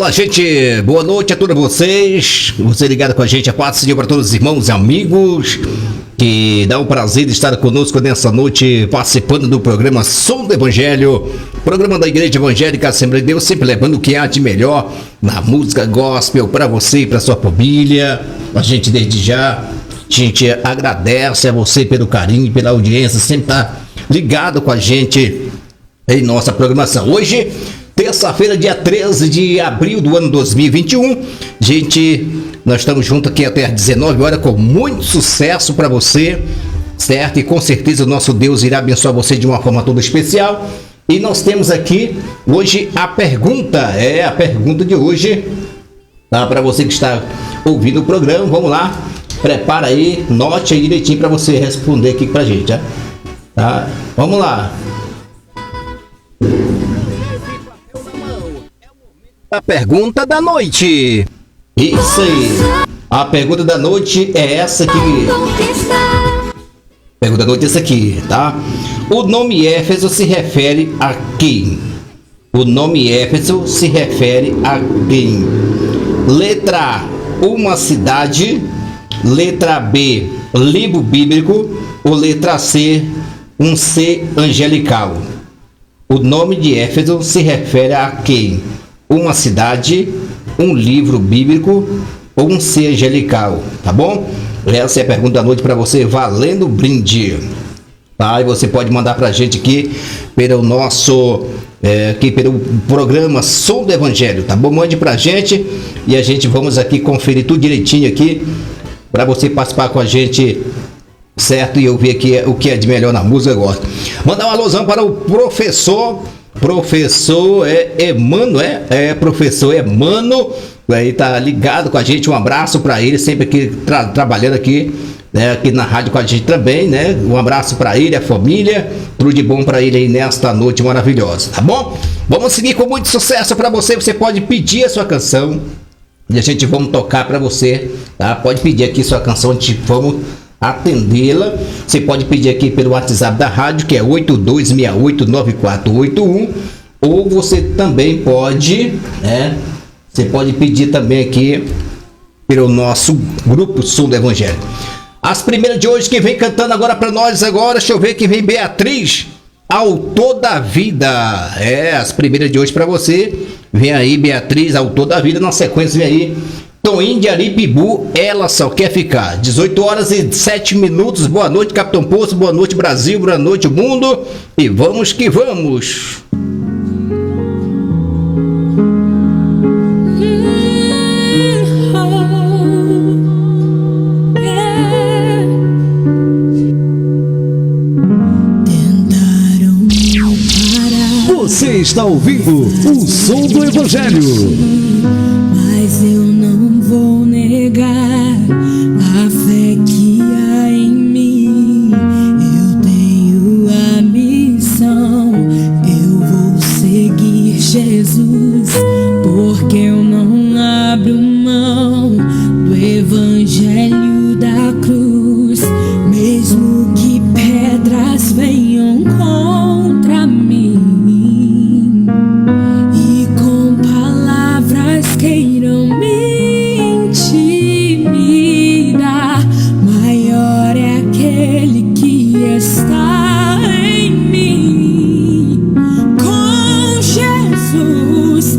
Olá, gente, boa noite a todos vocês. Você ligado com a gente, a paz do Senhor para todos os irmãos e amigos que dá o prazer de estar conosco nessa noite, participando do programa Som do Evangelho, programa da Igreja Evangélica Assembleia de Deus, sempre levando o que há de melhor na música gospel para você e para sua família. A gente desde já, a gente agradece a você pelo carinho, pela audiência, sempre tá ligado com a gente em nossa programação. Hoje, terça-feira, dia 13 de abril do ano 2021, nós estamos juntos aqui até às 19 horas com muito sucesso para você, certo? E com certeza o nosso Deus irá abençoar você de uma forma toda especial. E nós temos aqui hoje a pergunta de hoje, tá? Para você que está ouvindo o programa, vamos lá, prepara aí, note aí direitinho para você responder aqui pra gente, tá? Vamos lá. A pergunta da noite. Isso aí. A pergunta da noite é essa aqui. A pergunta da noite é essa aqui, tá? O nome Éfeso se refere a quem? O nome Éfeso se refere a quem? Letra A, uma cidade. Letra B, livro bíblico. Ou letra C, um ser angelical? O nome de Éfeso se refere a quem? Uma cidade, um livro bíblico ou um ser angelical, tá bom? Essa é a pergunta da noite para você, valendo brinde, tá? E você pode mandar pra gente aqui pelo nosso aqui pelo programa Som do Evangelho, tá bom? Mande pra gente e a gente vamos aqui conferir tudo direitinho aqui para você participar com a gente, certo? E eu ver aqui o que é de melhor na música gospel. Mandar um alôzão para o professor Emano, professor Emano, aí tá ligado com a gente, um abraço para ele, sempre aqui trabalhando aqui, né, aqui na rádio com a gente também, né? Um abraço para ele, a família, tudo de bom para ele aí nesta noite maravilhosa, tá bom? Vamos seguir com muito sucesso para você. Você pode pedir a sua canção e a gente vamos tocar para você, tá? Pode pedir aqui sua canção, a gente vamos atendê-la. Você pode pedir aqui pelo WhatsApp da rádio, que é 82689481, ou você também pode, né? Você pode pedir também aqui pelo nosso grupo Som do Evangelho. As primeiras de hoje, que vem cantando agora para nós agora, deixa eu ver, que vem Beatriz, Autor da Vida. As primeiras de hoje para você. Vem aí Beatriz, Autor da Vida. Na sequência vem aí Toinho de Aripibu, Ela Só Quer Ficar. 18 horas e 7 minutos. Boa noite, Capitão Poço. Boa noite, Brasil. Boa noite, mundo. E vamos que vamos. Você está ouvindo o Som do Evangelho. Mas eu não vou negar a fé que há em mim. Eu tenho a missão, eu vou seguir Jesus, porque eu não abro mão do Evangelho da cruz, mesmo que pedras venham contra mim e com palavras queiram me intimidar. Maior é aquele que está em mim. Com Jesus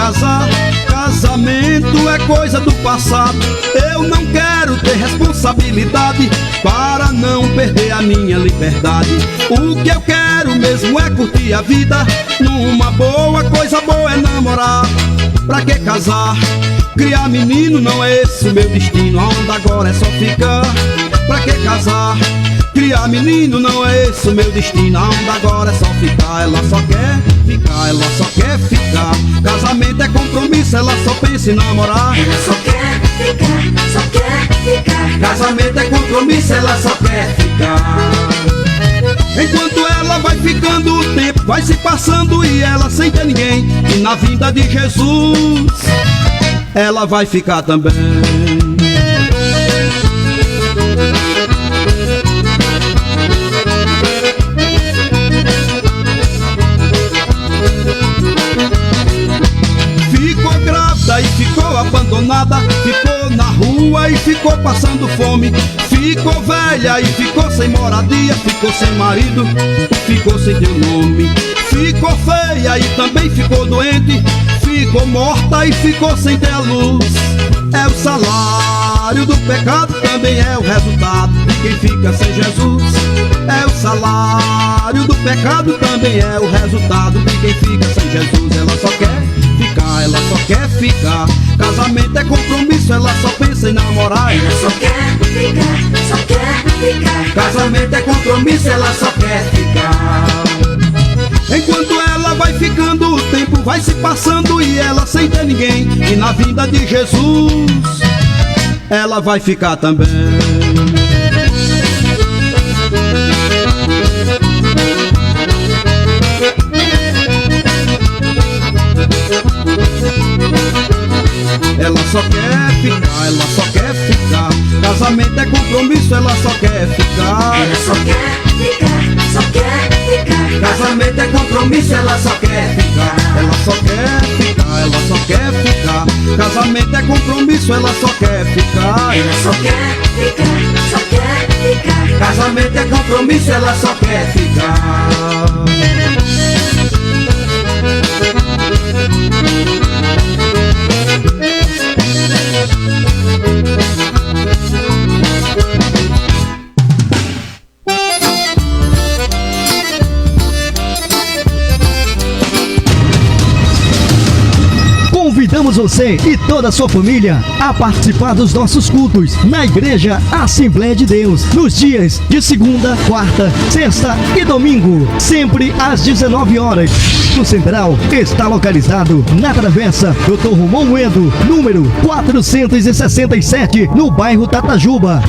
casar. Casamento é coisa do passado. Eu não quero ter responsabilidade para não perder a minha liberdade. O que eu quero mesmo é curtir a vida numa boa, coisa boa é namorar. Pra que casar? Criar menino não é esse o meu destino. A onda agora é só ficar. Pra que casar? Criar menino não é esse o meu destino. A onda agora é só ficar. Ela só quer ficar, ela só quer ficar. Casamento é compromisso, ela só pensa em namorar. Ela só quer ficar, só quer ficar. Casamento é compromisso, ela só quer ficar. Enquanto ela vai ficando, o tempo vai se passando e ela sem ter ninguém. E na vinda de Jesus, ela vai ficar também. Ficou grávida e ficou abandonada, ficou na rua e ficou passando fome. Ficou velha e ficou sem moradia, ficou sem marido, ficou sem teu nome. Ficou feia e também ficou doente, ficou morta e ficou sem ter a luz. É o salário do pecado, também é o resultado de quem fica sem Jesus. É o salário do pecado, também é o resultado de quem fica sem Jesus. Ela só quer ficar, ela só quer ficar. Casamento é compromisso, ela só pensa em namorar. Ela só quer ficar, só quer ficar. Casamento é compromisso, ela só quer ficar. Enquanto ela vai ficando, o tempo vai se passando e ela sem ter ninguém. E na vinda de Jesus, ela vai ficar também. Ela só quer ficar, ela só quer ficar. Casamento é compromisso, ela só quer ficar. Ela só quer ficar, só quer ficar. Casamento é compromisso, ela só quer ficar. Ela só quer ficar, ela só quer ficar. Casamento é compromisso, ela só quer ficar. Ela só quer ficar, só quer ficar. Casamento é compromisso, ela só quer ficar. Convidamos você e toda a sua família a participar dos nossos cultos na Igreja Assembleia de Deus, nos dias de segunda, quarta, sexta e domingo, sempre às 19 horas. O Central está localizado na Travessa Dr. Romão Moedo, número 467, no bairro Tatajuba.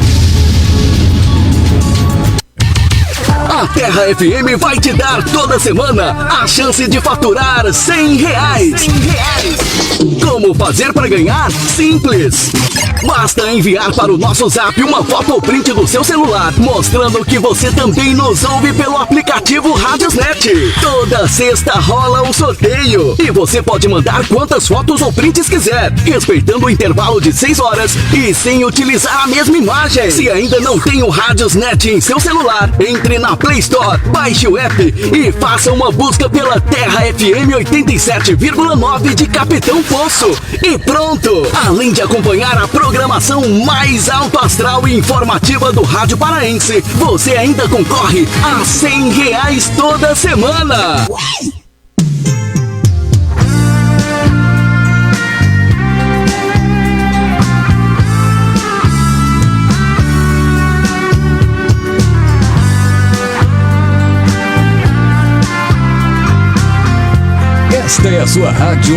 A Terra FM vai te dar toda semana a chance de faturar R$100. Como fazer para ganhar? Simples. Basta enviar para o nosso zap uma foto ou print do seu celular, mostrando que você também nos ouve pelo aplicativo Radiosnet. Toda sexta rola um sorteio e você pode mandar quantas fotos ou prints quiser, respeitando o intervalo de 6 horas e sem utilizar a mesma imagem. Se ainda não tem o Radiosnet em seu celular, entre na Play Store, baixe o app e faça uma busca pela Terra FM 87,9 de Capitão Poço. E pronto! Além de acompanhar a programação mais alto astral e informativa do Rádio Paraense, você ainda concorre a R$100 toda semana. Esta é a sua rádio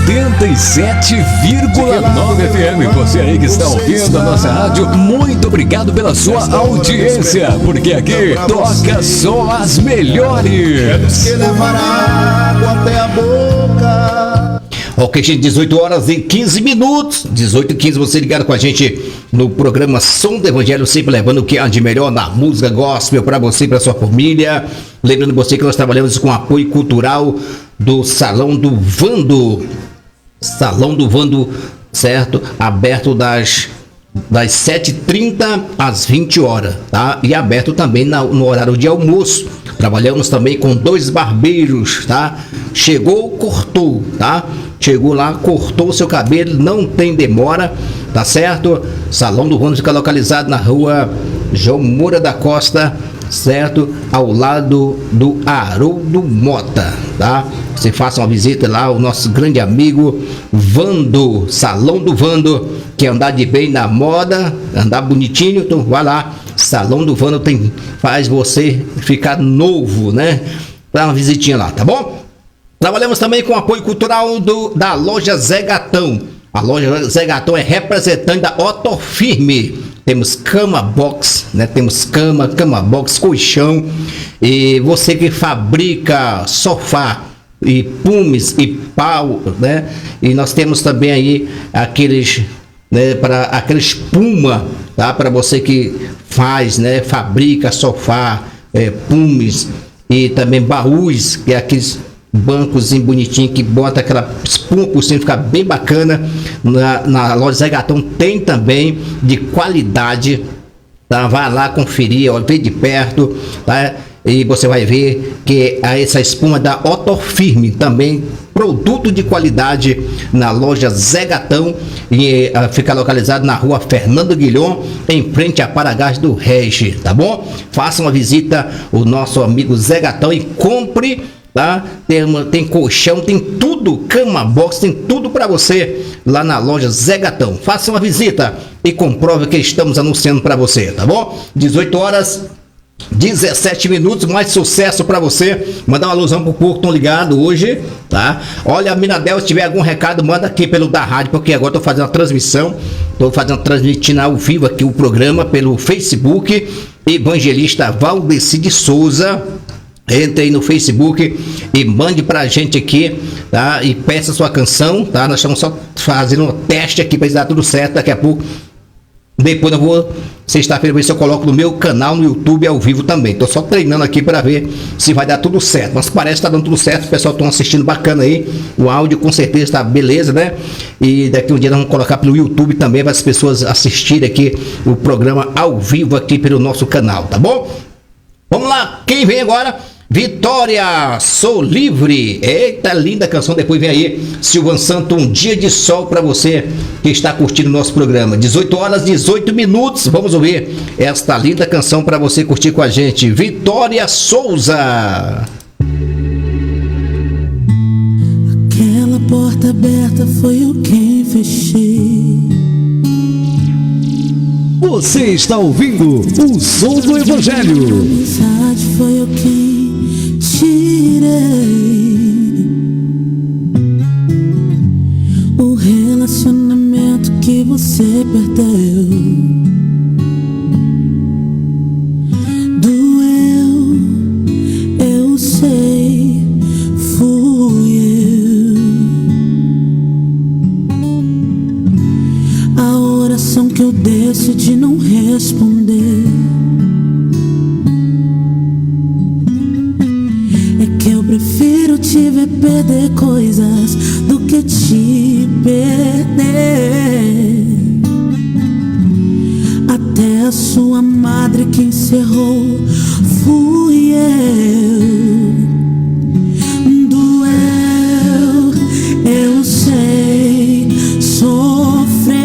87,9 FM. Você aí que está ouvindo a nossa rádio, muito obrigado pela sua audiência, porque aqui toca só as melhores. Que levará água até a boca. Ok, gente, 18 horas e 15 minutos. 18 e 15, você ligado com a gente no programa Som do Evangelho, sempre levando o que há de melhor na música gospel para você e para sua família. Lembrando você que nós trabalhamos com apoio cultural do Salão do Vando. Salão do Vando, certo? Aberto das 7h30 às 20 horas, tá? E aberto também no horário de almoço. Trabalhamos também com 2 barbeiros, tá? Chegou, cortou, tá? chegou lá, cortou o seu cabelo, não tem demora, tá certo? Salão do Vando fica localizado na rua João Moura da Costa, certo? Ao lado do Haroldo Mota, tá? Você faça uma visita lá, o nosso grande amigo Vando, Salão do Vando, que é andar de bem na moda, andar bonitinho, então vai lá, Salão do Vando faz você ficar novo, né? Dá uma visitinha lá, tá bom? Trabalhamos também com o apoio cultural da loja Zé Gatão. A loja Zé Gatão é representante da Otto Firme. Temos cama box, né? Temos cama box, colchão. E você que fabrica sofá e pumes e pau, né? E nós temos também aí aqueles, né, para aqueles espuma, tá? Para você que faz, né? Fabrica sofá, pumes e também baús, que é aqueles bancos bonitinho que bota aquela espuma por cima, fica bem bacana. Na loja Zé Gatão tem também de qualidade, tá? Vai lá conferir, ó, vê de perto, tá? E você vai ver que essa espuma da Otto Firme também, produto de qualidade na loja Zé Gatão, e fica localizado na rua Fernando Guilhom, em frente a Paragás do Regi, tá bom? Faça uma visita o nosso amigo Zé Gatão e compre, tá? Tem colchão, tem tudo, cama box, tem tudo para você lá na loja Zé Gatão. Faça uma visita e comprove que estamos anunciando para você, tá bom? 18 horas 17 minutos, mais sucesso pra você. Mandar uma alusão pro povo que estão ligados hoje, tá? Olha, Minadel, se tiver algum recado, manda aqui pelo da rádio, porque agora tô fazendo a transmissão, transmitindo ao vivo aqui o programa pelo Facebook. Evangelista Valdeci de Souza. Entre aí no Facebook e mande pra gente aqui, tá? E peça sua canção, tá? Nós estamos só fazendo um teste aqui pra dar tudo certo. Daqui a pouco, depois eu vou, sexta-feira, ver se eu coloco no meu canal no YouTube ao vivo também. Tô só treinando aqui para ver se vai dar tudo certo. Mas parece que tá dando tudo certo. O pessoal tá assistindo bacana aí. O áudio com certeza tá beleza, né? E daqui um dia nós vamos colocar pelo YouTube também para as pessoas assistirem aqui o programa ao vivo aqui pelo nosso canal, tá bom? Vamos lá, quem vem agora? Vitória, sou livre. Eita, linda canção. Depois vem aí Silvan Santo, um dia de sol para você que está curtindo o nosso programa. 18 horas 18 minutos. Vamos ouvir esta linda canção para você curtir com a gente. Vitória Souza. Aquela porta aberta foi eu quem fechei. Você está ouvindo o Som do Evangelho. A amizade foi eu quem tirei. O relacionamento que você perdeu doeu, eu sei, fui eu. A oração que eu decidi não responder é que eu prefiro te ver perder coisas do que te perder. Até a sua madre que encerrou fui eu. Doeu, eu sei, sofreu.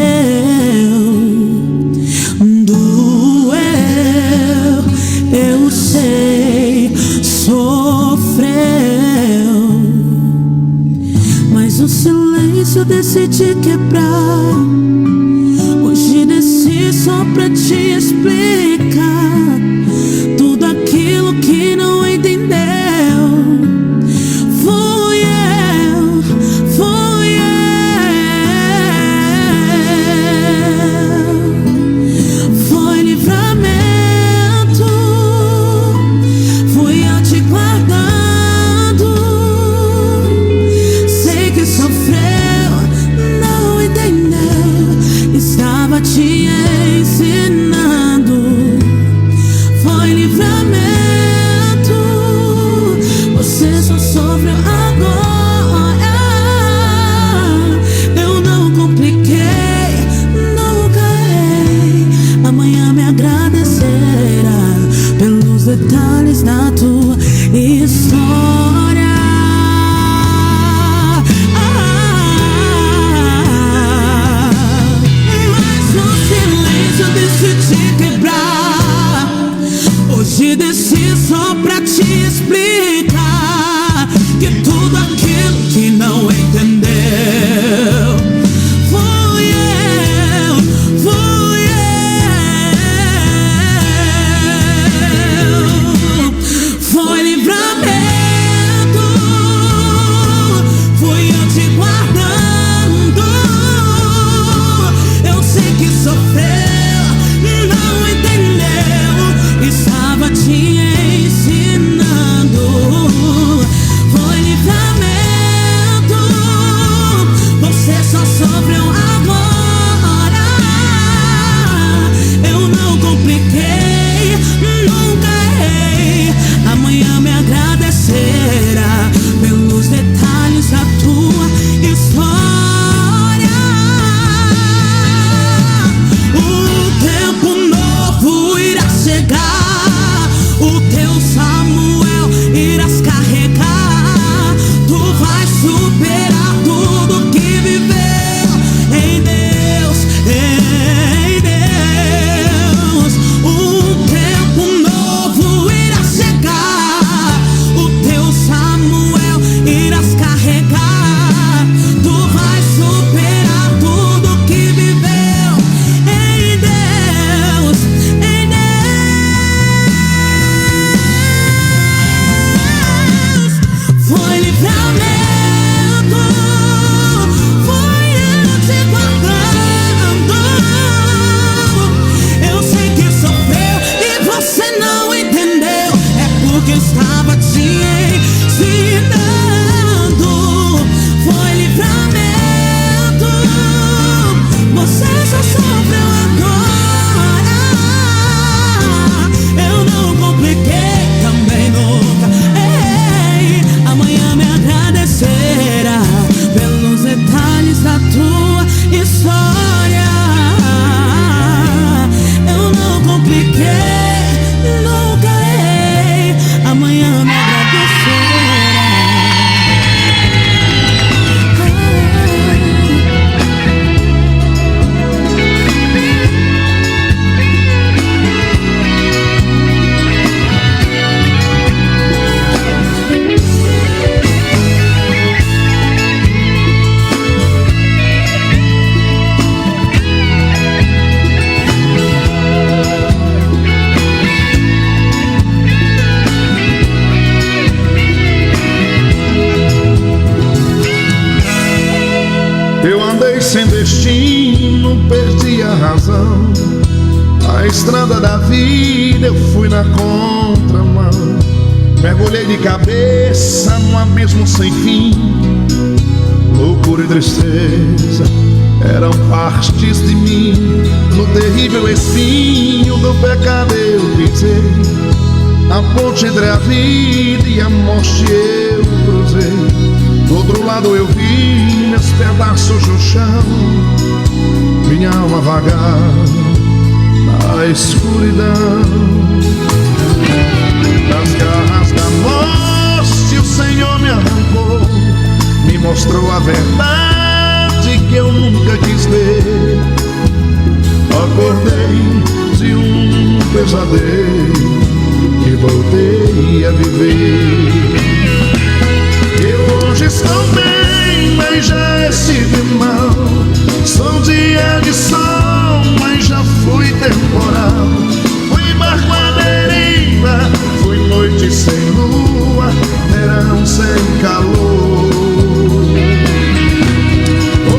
Doeu, eu sei, sofreu. Mas o silêncio eu decidi quebrar. Hoje desci só pra te explicar tudo aquilo que não entendeu. Fui eu, fui eu. Foi livramento. Fui eu te guardando. Sei que sofreu, não entendeu. Estava te ensinando. Foi livramento. Você só sofreu agora. Eu não compliquei, nunca errei. Amanhã me agradecerá pelos detalhes da tua história. que sofreu, não entendeu, estava te ensinando. Foi livramento, você só sofreu agora. Eu não compliquei, nunca errei. Amanhã me agradecerá pelos detalhes da tua história. O tempo novo irá chegar, o teu Samuel irás carregar. Tu vais superar tudo que viveu em Deus, em Deus. Um tempo novo irá chegar, o teu Samuel irás carregar. Tu vais superar tudo que viveu em Deus, em Deus. Foi livramento, foi eu te guardando. Eu sei que sofreu e você não entendeu, é porque estava te ensinando. Foi livramento, você só sofreu agora. Eu não compliquei, também nunca errei. Amanhã me agradecerá pelos detalhes da tua história. Eu não compliquei, nunca errei. Amanhã me agradecerá. Eu andei sem destino, perdi a razão. A estrada da vida eu fui na contramão. Mergulhei de cabeça num abismo sem fim. Loucura e tristeza eram partes de mim. No terrível espinho do pecado eu pisei. A ponte entre a vida e a morte eu cruzei. Do outro lado eu vi meus pedaços no chão, minha alma vagar na escuridão. Das garras da morte o Senhor me arrancou, me mostrou a verdade que eu nunca quis ver. Acordei de um pesadelo e voltei a viver. Eu hoje estou bem, mas já estive mal. Sou dia de sol, mas já fui temporal. Fui barco à deriva, fui noite sem lua, verão sem calor.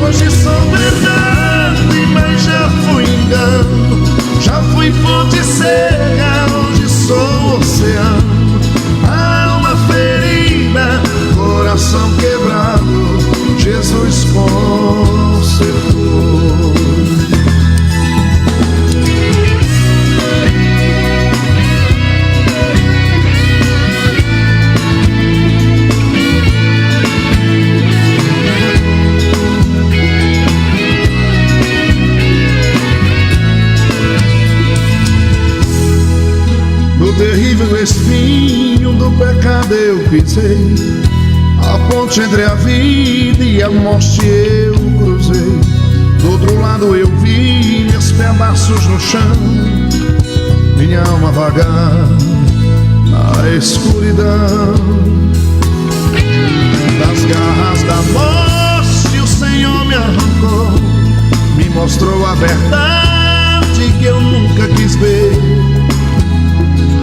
Hoje sou verdade, mas já fui engano. Já fui fonte seca, hoje sou oceano. Alma ferida, coração quebrado, Jesus consertou. No terrível espinho do pecado eu pisei. A ponte entre a vida e a morte eu cruzei. Do outro lado eu vi meus pedaços no chão, minha alma vagar na escuridão. Das garras da morte o Senhor me arrancou, me mostrou a verdade que eu nunca quis ver.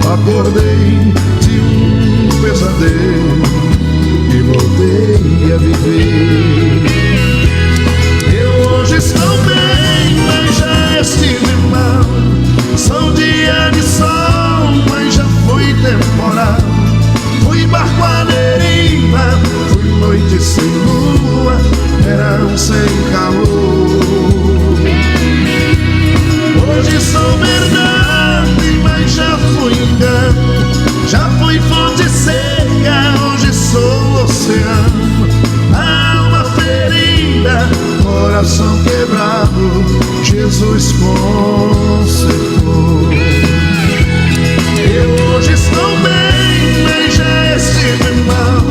Acordei de um pesadelo e voltei a viver. Eu hoje estou bem, mas já Jesus consertou. Eu hoje estou bem, mas já estive mal.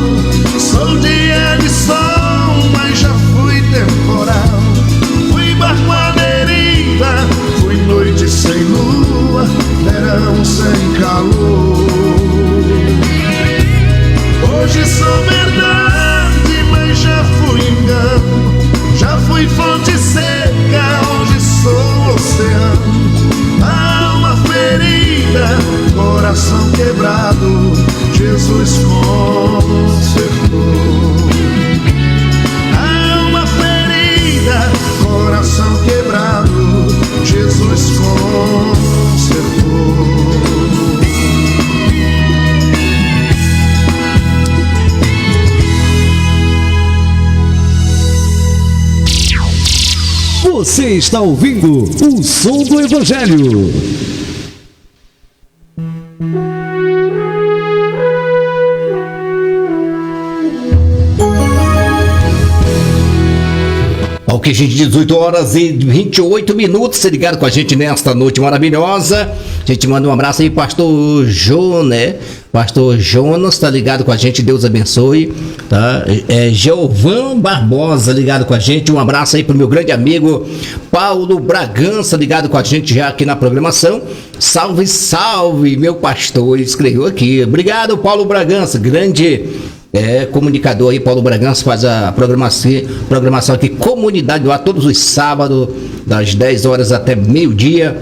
Sou dia de sol, mas já fui temporal. Fui barco à deriva, fui noite sem lua, verão sem calor. Hoje sou verdade, mas já fui engano. Já fui fonte seca, hoje sou oceano. Alma ferida, coração quebrado, Jesus consertou. Alma ferida, coração quebrado, Jesus consertou. Você está ouvindo o Som do Evangelho. Ok, gente, 18 horas e 28 minutos, se ligado com a gente nesta noite maravilhosa. A gente manda um abraço aí, pastor Jonas, né? Pastor Jonas tá ligado com a gente, Deus abençoe, tá? Geovan Barbosa ligado com a gente, um abraço aí pro meu grande amigo Paulo Bragança ligado com a gente já aqui na programação. Salve, salve, meu pastor, ele escreveu aqui. Obrigado, Paulo Bragança, grande comunicador aí, Paulo Bragança, faz a programação aqui, Comunidade do Ar, todos os sábados, das 10 horas até meio-dia.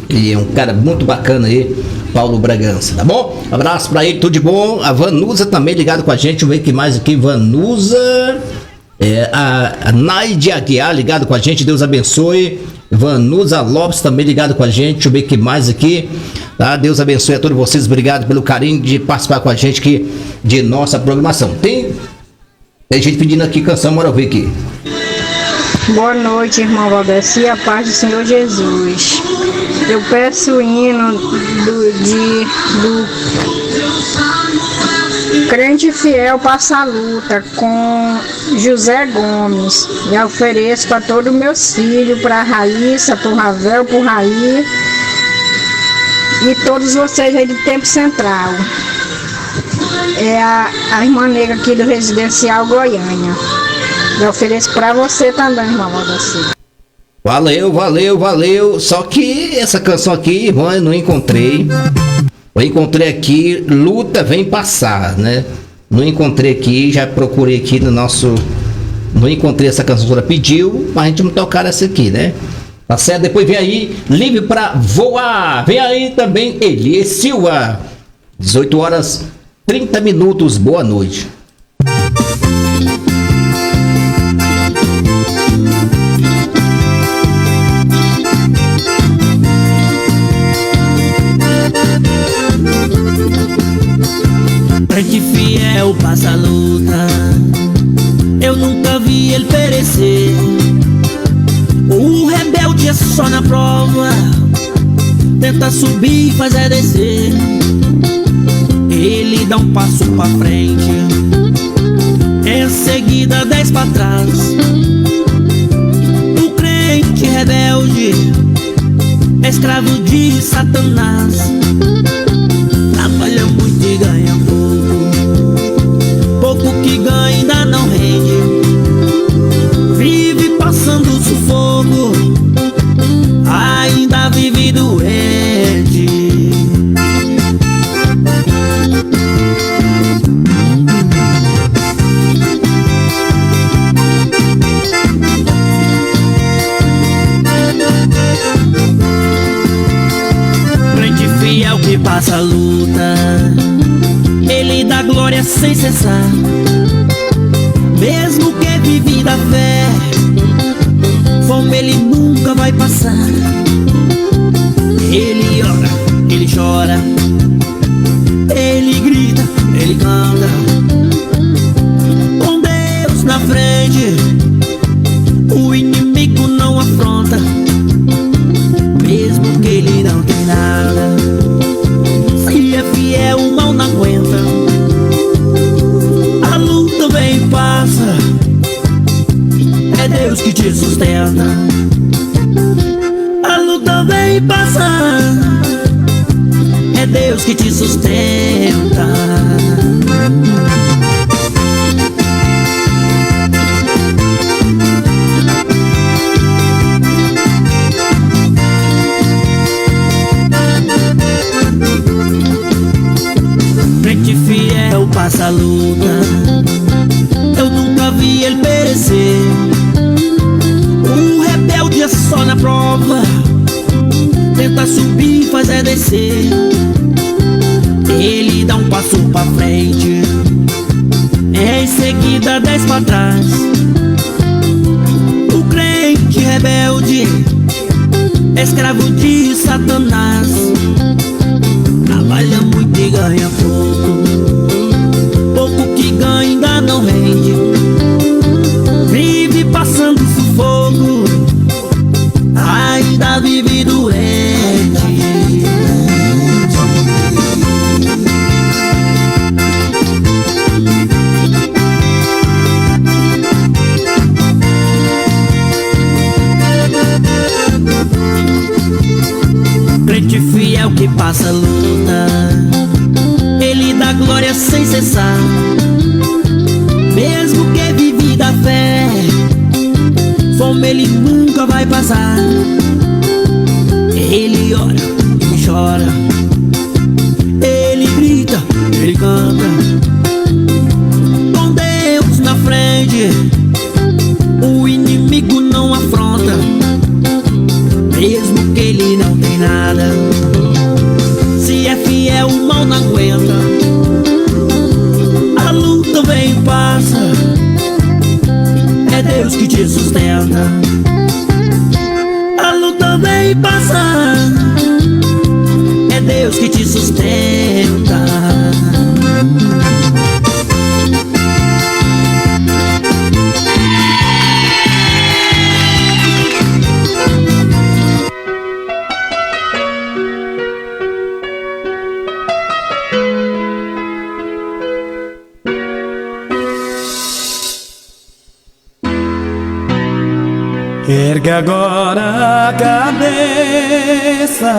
E é um cara muito bacana aí, Paulo Bragança, tá bom? Abraço pra ele, tudo de bom. A Vanusa também ligado com a gente, vamos ver que mais aqui, Vanusa. A Naide Aguiar ligado com a gente, Deus abençoe. Vanusa Lopes também ligado com a gente, deixa eu ver que mais aqui. Tá? Deus abençoe a todos vocês, obrigado pelo carinho de participar com a gente aqui de nossa programação. Tem gente pedindo aqui canção, bora ver aqui. Boa noite, irmão Valdeci, a paz do Senhor Jesus. Eu peço o hino do Crente Fiel Passa a Luta com José Gomes. E ofereço para todos os meus filhos, para a Raíssa, para o Ravel, para o Raí e todos vocês aí do Tempo Central. É a irmã negra aqui do Residencial Goiânia. Eu ofereço para você também, irmão Valdeci. Valeu. Só que essa canção aqui, irmã, eu não encontrei. Eu encontrei aqui, Luta Vem Passar, né? Não encontrei aqui, já procurei aqui no nosso... Não encontrei essa canção que ela pediu, mas a gente não tocar essa aqui, né? Tá certo? Depois vem aí, Livre Pra Voar. Vem aí também, Elias Silva. 18 horas 30 minutos, boa noite. Crente fiel passa a luta, eu nunca vi ele perecer. O rebelde é só na prova, tenta subir e faz descer. Ele dá um passo pra frente, em seguida 10 pra trás. O crente rebelde é escravo de Satanás. Trabalha muito e ganha pouco que ganha ainda não rende. Vive passando sufoco, ainda vive doente. Crente fiel que passa a luta, ele dá glória sem cessar. Mesmo que vive da fé, fome ele nunca vai passar. Ele ora, ele chora, ele grita, ele canta. Com Deus na frente, o inimigo não afronta. Mesmo que ele não tem nada, se é fiel o mal não aguenta. A luta vem e passa, é Deus que te sustenta. vem passar, é Deus que te sustenta. Crente fiel passa a luta, eu nunca vi ele perecer. O rebelde é só na prova, tenta subir, faz é descer. Ele dá um passo pra frente, em seguida 10 pra trás. O crente rebelde, escravo de Satanás, trabalha muito e ganha pouco, pouco que ganha ainda não rende. Vive passando sufoco, ainda vive doente. Crente fiel que passa a luta, ele dá glória sem cessar. Mesmo que vive da fé, fome ele nunca vai passar. Ele ora, ele chora, ele grita, ele canta. Com Deus na frente, o inimigo não afronta. Mesmo que ele não tem nada, se é fiel o mal não aguenta. A luta vem e passa, é Deus que te sustenta. A luta vem e passa, é Deus que te sustenta. Ergue agora a cabeça,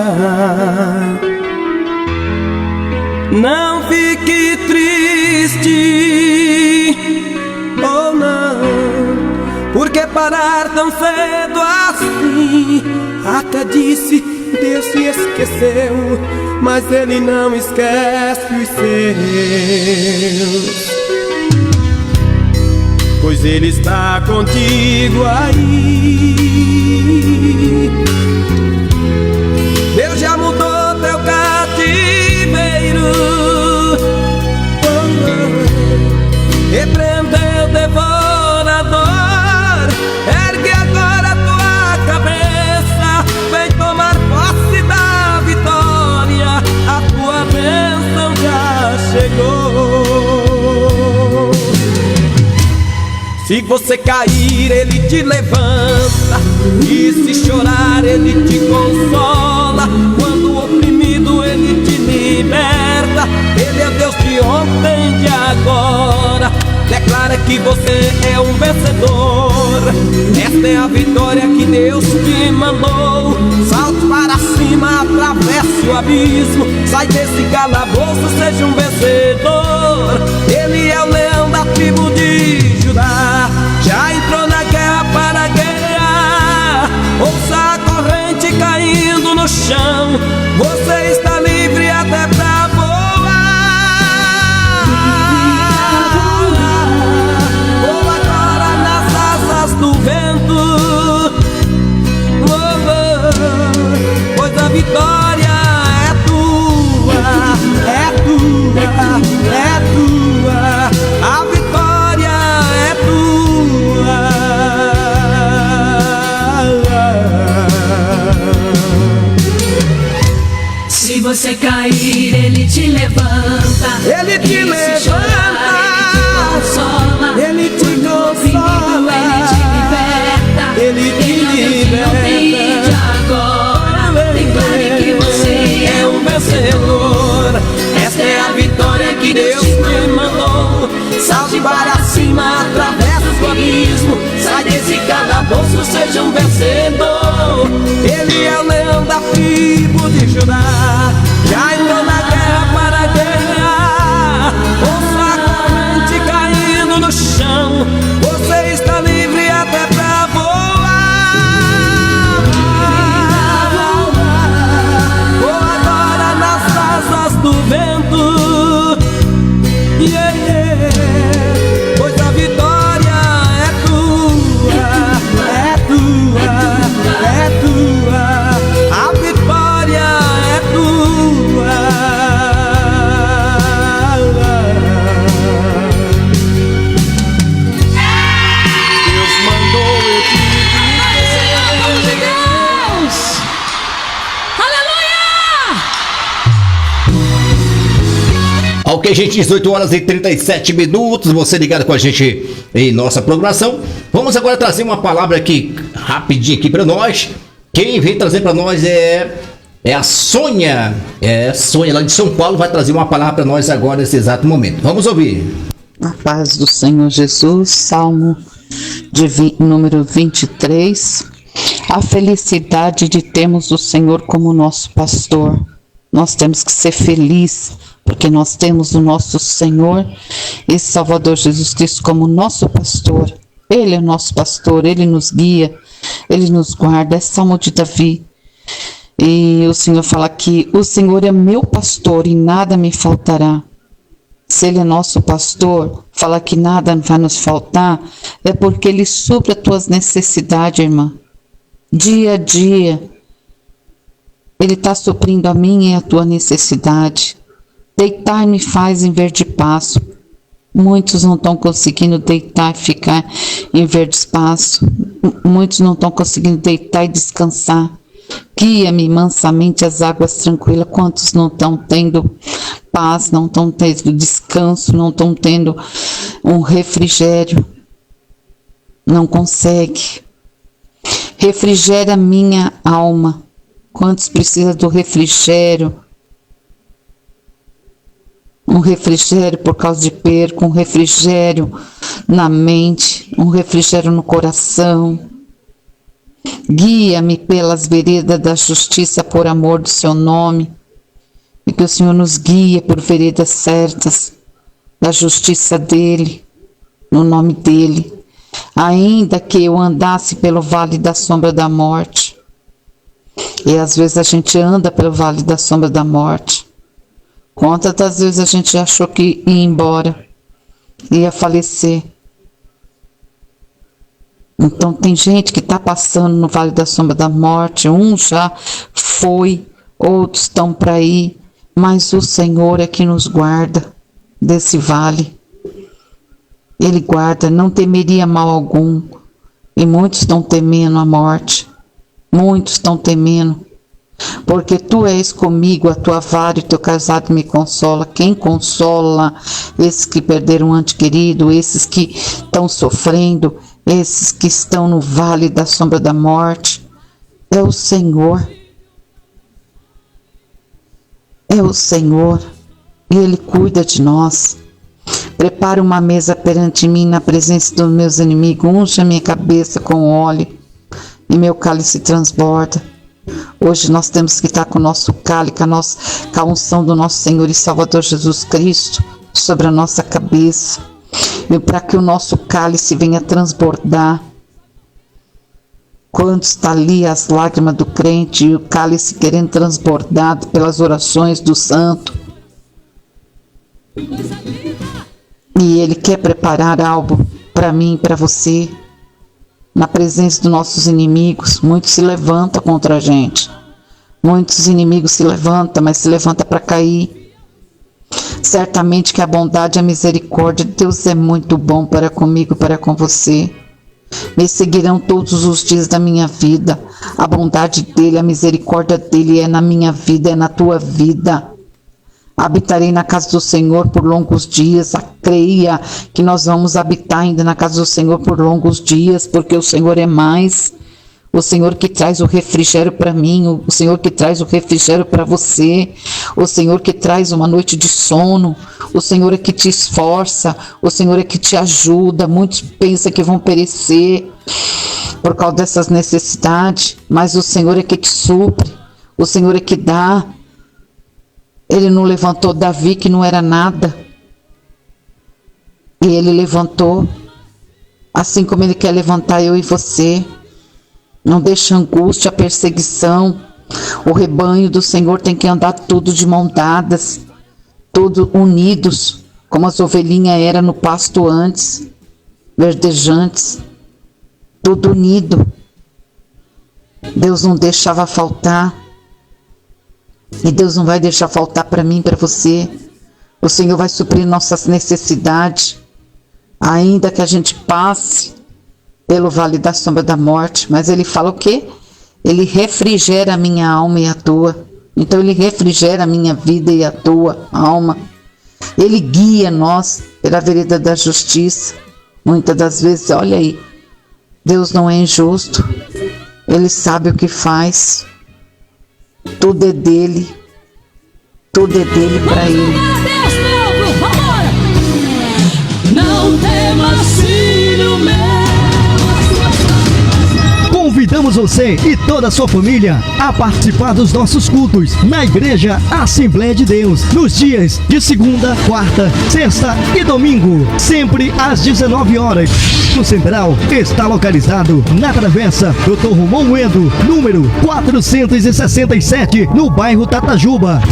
não fique triste, oh não, porque parar tão cedo assim? Até disse, Deus se esqueceu, mas Ele não esquece os seus, pois Ele está contigo aí. Deus já mudou teu cativeiro, repreendeu o devorador. Ergue agora tua cabeça, vem tomar posse da vitória. A tua bênção já chegou. Se você cair, Ele te levanta, e se chorar, Ele te consola. Quando oprimido, Ele te liberta. Ele é Deus de ontem, de agora. Declara que você é um vencedor. Esta é a vitória que Deus te mandou. Salte para cima, atravesse o abismo. Sai desse calabouço, seja um vencedor. Ele é o leão da tribo de Judá, já entrou na guerra para guerrear. Ouça a corrente caindo no chão, você está livre até pra voar. Voa agora nas asas do vento, pois a vitória é tua, é tua, é tua. A vitória é tua. Se você cair, Ele te levanta. Ele te levanta. Se chorar, Ele te consola. Ele te liberta. Ele te liberta. Agora, declare que você é um vencedor. Esta é a vitória que Deus te mandou. Salte para cima, atravessa o abismo. Sai desse calabouço, seja um vencedor. Ele é o leão da tribo de Judá, já entrou na guerra para guerrear. Ouça a corrente caindo no chão, você está livre até pra voar. Voa agora nas asas do vento, yeah, yeah. Pois a vitória é tua, é tua, é tua. A vitória é tua. Deus mandou eu te dizer. Ok, gente, 18 horas e 37 minutos, você ligado com a gente em nossa programação. Vamos agora trazer uma palavra aqui, rapidinho aqui pra nós. Quem vem trazer pra nós é a Sônia. Sônia lá de São Paulo vai trazer uma palavra pra nós agora nesse exato momento. Vamos ouvir. A paz do Senhor Jesus, Salmo número 23. A felicidade de termos o Senhor como nosso pastor. Nós temos que ser felizes, porque nós temos o nosso Senhor e Salvador Jesus Cristo como nosso pastor. Ele é nosso pastor, Ele nos guia, Ele nos guarda. É Salmo de Davi. E o Senhor fala que o Senhor é meu pastor e nada me faltará. Se Ele é nosso pastor, fala que nada vai nos faltar, é porque Ele supre as tuas necessidades, irmã. Dia a dia, Ele está suprindo a minha e a tua necessidade. Deitar me faz em verde pasto. Muitos não estão conseguindo deitar e ficar em verde pasto. Muitos não estão conseguindo deitar e descansar. Guia-me mansamente às águas tranquilas. Quantos não estão tendo paz, não estão tendo descanso, não estão tendo um refrigério? Não consegue. Refrigera minha alma. Quantos precisam do refrigério? Um refrigério por causa de perca, um refrigério na mente, um refrigério no coração. Guia-me pelas veredas da justiça por amor do seu nome. E que o Senhor nos guie por veredas certas da justiça dele, no nome dele. Ainda que eu andasse pelo vale da sombra da morte. E às vezes a gente anda pelo vale da sombra da morte. Quantas das vezes a gente achou que ia embora, ia falecer. Então tem gente que está passando no vale da sombra da morte. Um já foi, outros estão para ir. Mas o Senhor é que nos guarda desse vale. Ele guarda, não temeria mal algum. E muitos estão temendo a morte. Muitos estão temendo. Porque tu és comigo, a tua vara e o teu cajado me consola. Quem consola? Esses que perderam um ente querido, esses que estão sofrendo, esses que estão no vale da sombra da morte. É o Senhor. É o Senhor. E Ele cuida de nós. Prepara uma mesa perante mim na presença dos meus inimigos. Unge a minha cabeça com óleo e meu cálice transborda. Hoje nós temos que estar com o nosso cálice, com a unção do nosso Senhor e Salvador Jesus Cristo sobre a nossa cabeça. E para que o nosso cálice venha transbordar. Quando está ali as lágrimas do crente e o cálice querendo transbordar pelas orações do santo. E Ele quer preparar algo para mim e para você. Na presença dos nossos inimigos, muitos se levantam contra a gente. Muitos inimigos se levantam, mas se levantam para cair. Certamente que a bondade e a misericórdia de Deus é muito bom para comigo, para com você. Me seguirão todos os dias da minha vida. A bondade dele, a misericórdia dele é na minha vida, é na tua vida. Habitarei na casa do Senhor por longos dias. Creia que nós vamos habitar ainda na casa do Senhor por longos dias, porque o Senhor é mais. O Senhor que traz o refrigério para mim, o Senhor que traz o refrigério para você, o Senhor que traz uma noite de sono, o Senhor é que te esforça, o Senhor é que te ajuda. Muitos pensam que vão perecer por causa dessas necessidades, mas o Senhor é que te supre. O Senhor é que dá. Ele não levantou Davi, que não era nada. E Ele levantou, assim como Ele quer levantar eu e você. Não deixa a angústia, a perseguição. O rebanho do Senhor tem que andar tudo de mão dadas, tudo unidos, como as ovelhinhas eram no pasto antes, verdejantes, tudo unido. Deus não deixava faltar. E Deus não vai deixar faltar para mim, para você. O Senhor vai suprir nossas necessidades, ainda que a gente passe pelo vale da sombra da morte. Mas Ele fala o quê? Ele refrigera a minha alma e a tua. Então Ele refrigera a minha vida e a tua alma. Ele guia nós pela vereda da justiça. Muitas das vezes, olha aí, Deus não é injusto. Ele sabe o que faz. Tudo é dele. Tudo é dele para Ele. Deus, povo, vambora! Não temas, filho meu. Convidamos você e toda a sua família a participar dos nossos cultos na Igreja Assembleia de Deus, nos dias de segunda, quarta, sexta e domingo, sempre às 19 horas. O Central está localizado na Travessa Dr. Romão Moedo, número 467, no bairro Tatajuba.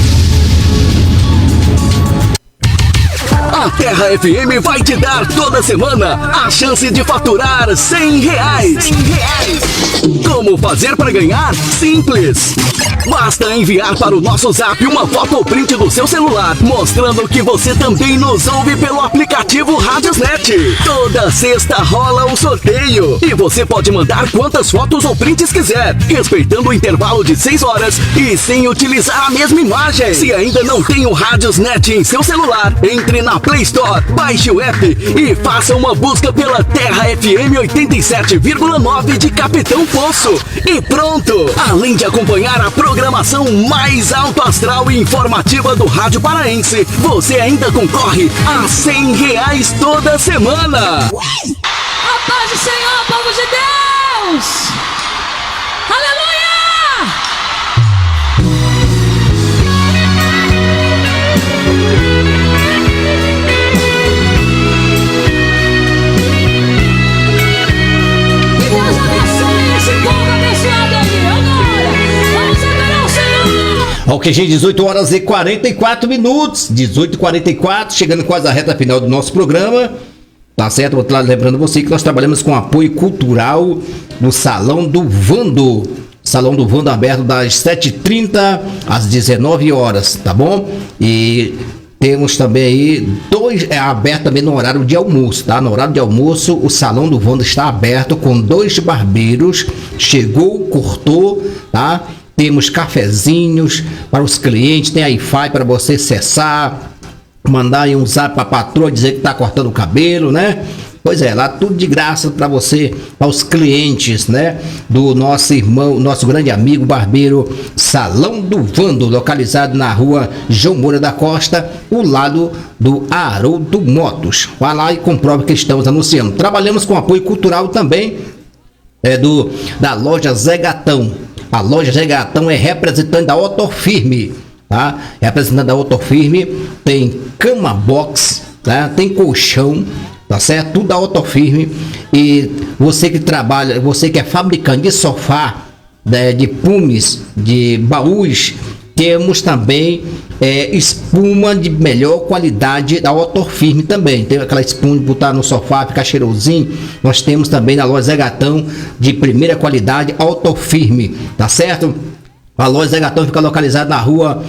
A Terra FM vai te dar toda semana a chance de faturar R$100. Como fazer para ganhar? Simples. Basta enviar para o nosso zap uma foto ou print do seu celular, mostrando que você também nos ouve pelo aplicativo Radiosnet. Toda sexta rola um sorteio e você pode mandar quantas fotos ou prints quiser, respeitando o intervalo de 6 horas e sem utilizar a mesma imagem. Se ainda não tem o Radiosnet em seu celular, entre na Play Store, baixe o app e faça uma busca pela Terra FM 87,9 de Capitão Poço. E pronto! Além de acompanhar a programação mais alto astral e informativa do Rádio Paraense, você ainda concorre a R$100 toda semana. A paz do Senhor, povo de Deus! Aleluia! Que Deus abençoe esse povo abençoado aí. Agora, vamos adorar o Senhor. Ok, gente, 18 horas e 44 minutos. 18h44, chegando quase à reta final do nosso programa. Tá certo? Outro lado, lembrando você que nós trabalhamos com apoio cultural no Salão do Vando. Salão do Vando aberto das 7h30 às 19 horas, tá bom? E temos também aí aberto também no horário de almoço, tá? No horário de almoço, o Salão do Vando está aberto com 2 barbeiros. Chegou, cortou, tá? Temos cafezinhos para os clientes, tem Wi-Fi para você acessar, mandar aí um zap para a patroa dizer que tá cortando o cabelo, né? Pois é, lá tudo de graça para você, para os clientes, né? Do nosso irmão, nosso grande amigo barbeiro Salão do Vando, localizado na rua João Moura da Costa, ao lado do Haroldo Motos. Vá lá e comprove que estamos anunciando. Trabalhamos com apoio cultural também da loja Zé Gatão. A loja Zé Gatão é representante da Otorfirme, tá? Representante da Otorfirme, tem cama box, tá? Tem colchão, tá certo? Tudo da Otorfirme. E você que trabalha, você que é fabricante de sofá, de pumes, de baús, temos também espuma de melhor qualidade da Otorfirme também. Tem aquela espuma de botar no sofá, ficar cheirosinho. Nós temos também na loja Zé Gatão de primeira qualidade, Otorfirme, tá certo? A loja Zé Gatão fica localizada na rua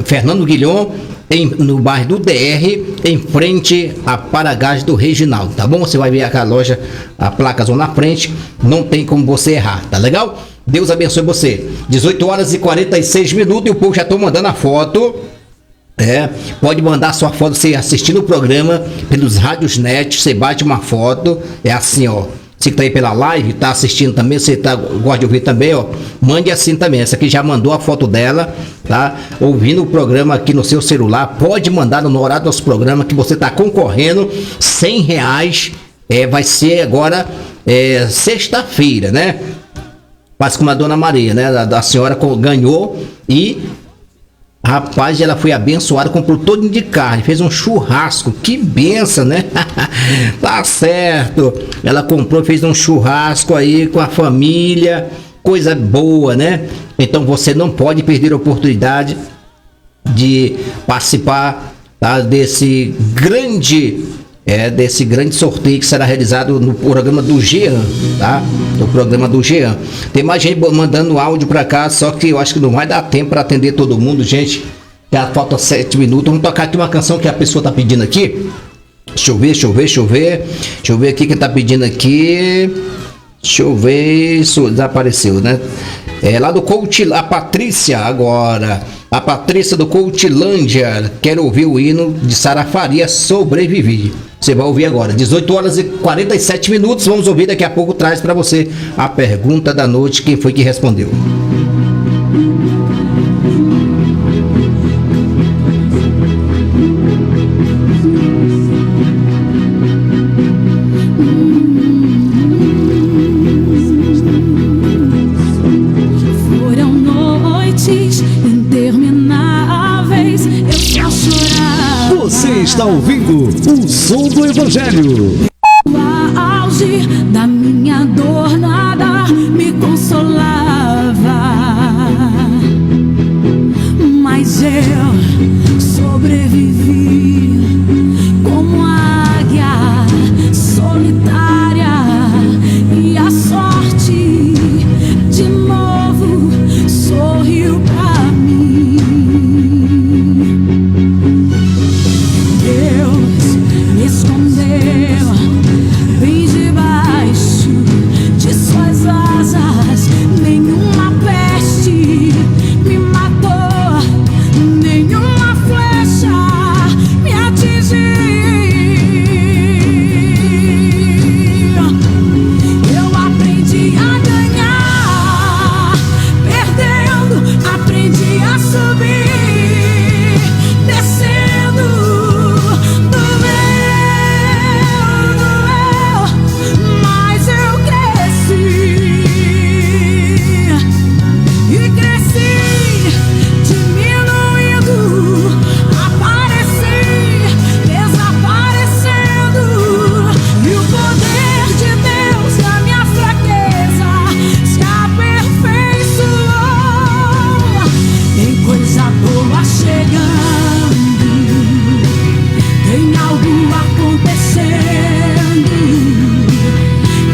Fernando Guilhom, no bairro do DR, em frente à Paragás do Reginaldo, tá bom? Você vai ver aquela loja, a placa na frente, não tem como você errar, tá legal? Deus abençoe você. 18 horas e 46 minutos e o povo já está mandando a foto. Pode mandar sua foto, você assistindo o programa pelos rádios net, você bate uma foto, é assim, ó. Você que tá aí pela live, tá assistindo também, você gosta de ouvir também, ó, mande assim também. Essa aqui já mandou a foto dela, tá? Ouvindo o programa aqui no seu celular, pode mandar no horário do nosso programa que você tá concorrendo R$100. Vai ser agora sexta-feira, né? faz como a Dona Maria, né? A senhora ganhou e, rapaz, ela foi abençoada, comprou todo de carne, fez um churrasco, que benção, né? Tá certo, ela comprou, fez um churrasco aí com a família, coisa boa, né? Então você não pode perder a oportunidade de participar, tá, desse grande sorteio que será realizado no programa do Jean, tá? No programa do Jean. Tem mais gente mandando áudio pra cá, só que eu acho que não vai dar tempo para atender todo mundo, gente. Já falta 7 minutos. Vamos tocar aqui uma canção que a pessoa tá pedindo aqui. Deixa eu ver aqui quem tá pedindo aqui. Deixa eu ver, isso desapareceu, né? É lá do Coach, a Patrícia agora. A Patrícia do Coutilândia quer ouvir o hino de Sara Faria, Sobrevivi. Você vai ouvir agora, 18 horas e 47 minutos. Vamos ouvir, daqui a pouco traz para você a pergunta da noite, quem foi que respondeu. Está ouvindo o som do Evangelho. O auge da minha dor nada me consolava, mas eu sobrevivi como águia solitária e a sorte de novo sorriu pra mim. Bem debaixo de suas asas, nenhuma peste me matou, nenhuma flecha me atingiu. Eu aprendi a ganhar, perdendo, aprendi a subir, descendo do mas eu cresci e cresci, diminuindo, apareci, desaparecendo, e o poder de Deus na minha fraqueza se aperfeiçoou. Tem coisa boa chegando, tem algo acontecendo,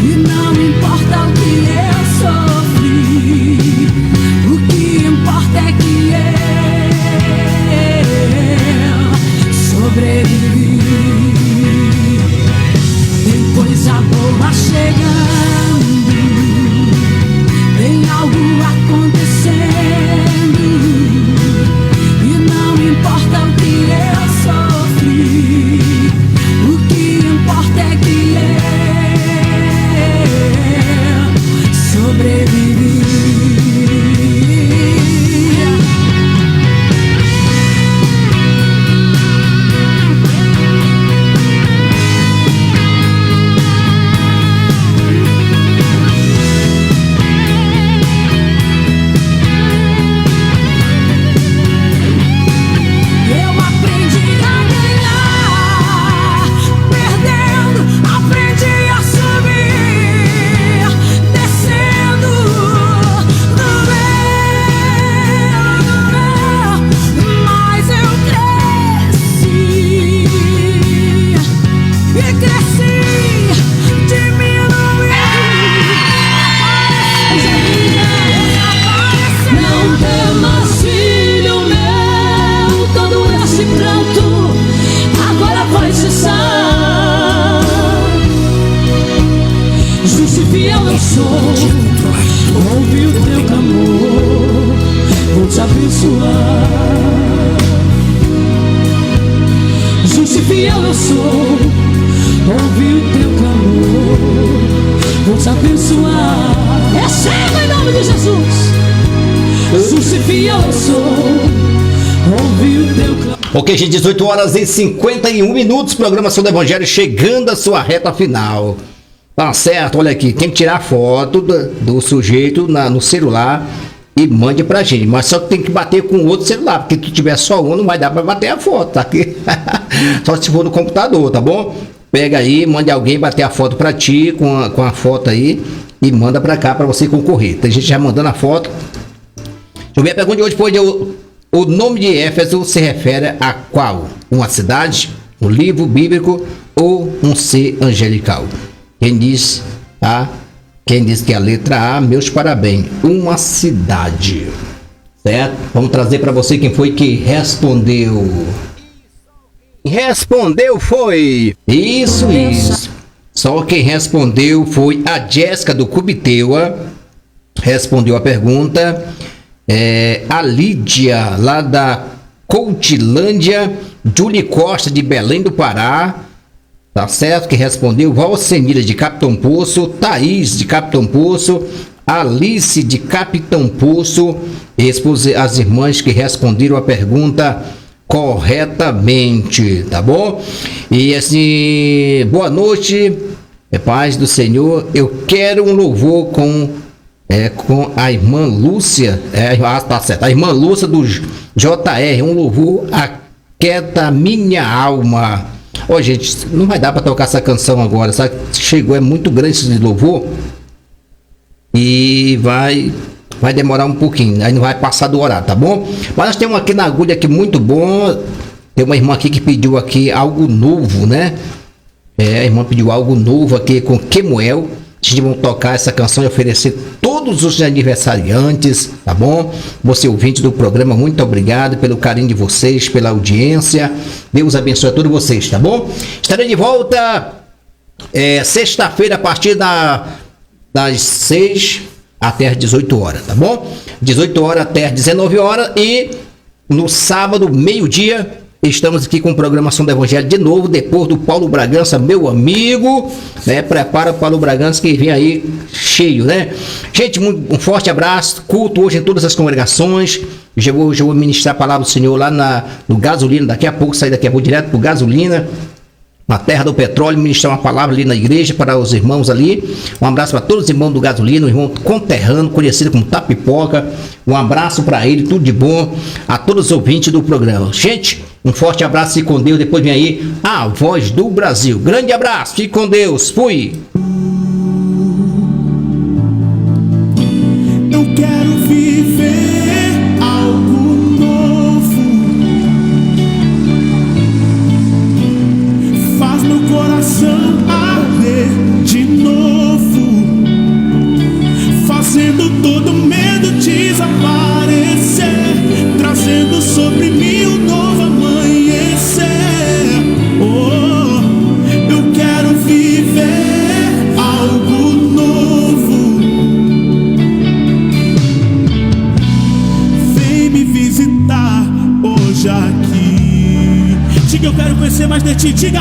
e não importa o que eu sofri, o que importa é que eu sobrevivi. Tem coisa boa chegando, tem algo acontecendo, e não importa o que eu sofri, o que importa é que eu sobrevivi. Eu aprendi a ganhar, perdendo, aprendi a subir, descendo do mas eu cresci e cresci, diminuindo, não temas, filho meu, todo esse pranto agora vai cessar. Justo e fiel eu sou, ouvi o teu clamor, vou te abençoar. Justo e fiel eu sou, ouvi o teu clamor, vou te abençoar. Receba em nome de Jesus. Justo e fiel eu sou, ouvi o teu clamor. Ok, gente, 18 horas e 51 minutos, programação do Evangelho chegando à sua reta final. Tá certo, olha aqui, tem que tirar a foto do sujeito no celular e mande pra gente. Mas só que tem que bater com outro celular, porque se tiver só um, não vai dar pra bater a foto, tá aqui? Só se for no computador, tá bom? Pega aí, mande alguém bater a foto pra ti com a foto aí e manda pra cá pra você concorrer. Tem gente já mandando a foto. Deixa eu ver a pergunta de hoje, foi o nome de Éfeso se refere a qual? Uma cidade, um livro bíblico ou um ser angelical? Quem diz que é a letra A, meus parabéns. Uma cidade. Certo? Vamos trazer para você quem foi que respondeu. Respondeu foi. Isso. Só quem respondeu foi a Jéssica do Cubiteua. Respondeu a pergunta. A Lídia, lá da Coutilândia. Julie Costa, de Belém do Pará. Tá certo? Que respondeu. Valcenira, de Capitão Poço. Thaís, de Capitão Poço. Alice, de Capitão Poço. As irmãs que responderam a pergunta corretamente, tá bom? E assim, boa noite, paz do Senhor. Eu quero um louvor com a irmã Lúcia. Tá certo. A irmã Lúcia do JR. Um louvor aquieta minha alma. Ó, gente, não vai dar para tocar essa canção agora, sabe? Chegou, é muito grande esse louvor e vai demorar um pouquinho, aí não vai passar do horário, tá bom? Mas nós temos aqui na agulha aqui muito bom. Tem uma irmã aqui que pediu aqui algo novo, né? A irmã pediu algo novo aqui com Kemuel. A gente vai tocar essa canção e oferecer todos os aniversariantes, tá bom? Você ouvinte do programa, muito obrigado pelo carinho de vocês, pela audiência. Deus abençoe a todos vocês, tá bom? Estarei de volta sexta-feira a partir das 6 até as 18 horas, tá bom? 18 horas até as 19 horas e no sábado, meio-dia, estamos aqui com programação do Evangelho de novo, depois do Paulo Bragança, meu amigo, né? Prepara o Paulo Bragança que vem aí cheio, né? Gente, um forte abraço, culto hoje em todas as congregações. Já vou ministrar a palavra do Senhor lá no Gasolina, daqui a pouco, sair daqui a pouco direto pro Gasolina, na terra do petróleo, ministrar uma palavra ali na igreja para os irmãos ali. Um abraço para todos os irmãos do Gasolina, um irmão conterrâneo, conhecido como Tapipoca. Um abraço para ele, tudo de bom a todos os ouvintes do programa. Gente, um forte abraço, fique com Deus. Depois vem aí a Voz do Brasil. Grande abraço, fique com Deus. Fui. Eu quero viver algo novo. Faz meu coração arder de novo, fazendo todo medo desaparecer, trazendo sobre mim um novo amanhecer. Oh, eu quero viver algo novo. Vem me visitar hoje aqui. Diga, eu quero conhecer mais de ti. Diga,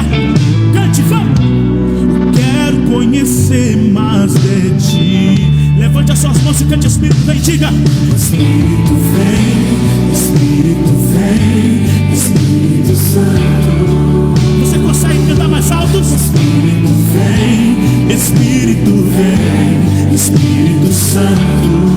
cante, vamos. Eu quero conhecer mais de ti. Levante as suas mãos e cante, Espírito vem, diga. Espírito vem, Espírito vem, Espírito Santo. Você consegue cantar mais alto? Espírito vem, Espírito vem, Espírito Santo.